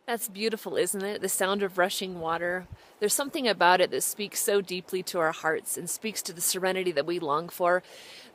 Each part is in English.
That's beautiful, isn't it? The sound of rushing water. There's something about it that speaks so deeply to our hearts and speaks to the serenity that we long for.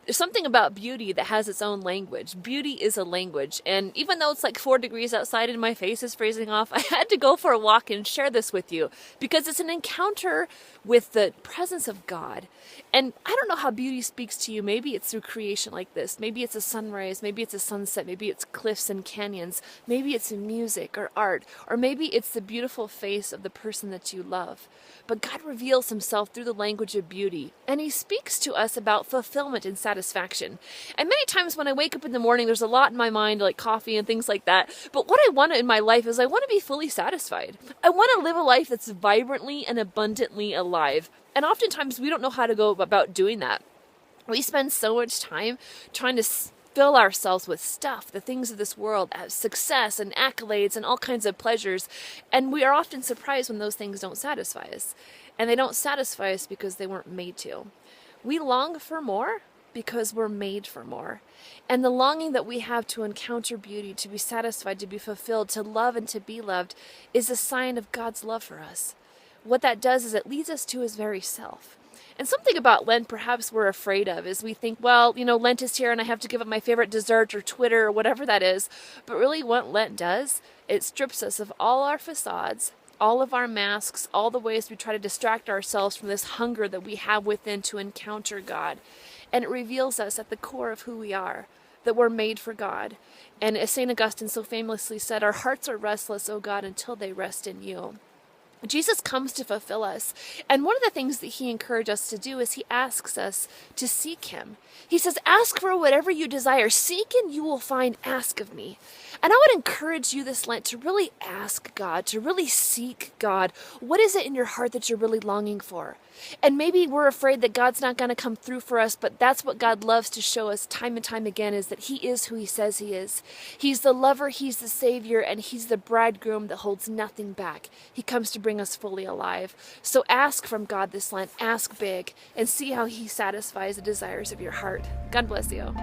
There's something about beauty that has its own language. Beauty is a language. And even though it's like 4 degrees outside and my face is freezing off, I had to go for a walk and share this with you because it's an encounter with the presence of God. And I don't know how beauty speaks to you. Maybe it's through creation like this. Maybe it's a sunrise. Maybe it's a sunset. Maybe it's cliffs and canyons. Maybe it's in music or art. Or maybe it's the beautiful face of the person that you love. But God reveals himself through the language of beauty. And he speaks to us about fulfillment and satisfaction. And many times when I wake up in the morning, there's a lot in my mind, like coffee and things like that. But what I want in my life is I want to be fully satisfied. I want to live a life that's vibrantly and abundantly alive. And oftentimes we don't know how to go about doing that. We spend so much time trying to fill ourselves with stuff, the things of this world, success and accolades and all kinds of pleasures. And we are often surprised when those things don't satisfy us. And they don't satisfy us because they weren't made to. We long for more because we're made for more. And the longing that we have to encounter beauty, to be satisfied, to be fulfilled, to love and to be loved is a sign of God's love for us. What that does is it leads us to his very self. And something about Lent perhaps we're afraid of is we think, well, Lent is here and I have to give up my favorite dessert or Twitter or whatever that is. But really what Lent does, it strips us of all our facades, all of our masks, all the ways we try to distract ourselves from this hunger that we have within to encounter God. And it reveals us at the core of who we are, that we're made for God. And as St. Augustine so famously said, our hearts are restless, O God, until they rest in you. Jesus comes to fulfill us. And one of the things that he encouraged us to do is he asks us to seek him. He says, ask for whatever you desire. Seek and you will find. Ask of me. And I would encourage you this Lent to really ask God, to really seek God. What is it in your heart that you're really longing for? And maybe we're afraid that God's not going to come through for us, but that's what God loves to show us time and time again, is that he is who he says he is. He's the lover, he's the savior, and he's the bridegroom that holds nothing back. He comes to bring us fully alive. So ask from God this Lent, ask big, and see how he satisfies the desires of your heart. God bless you.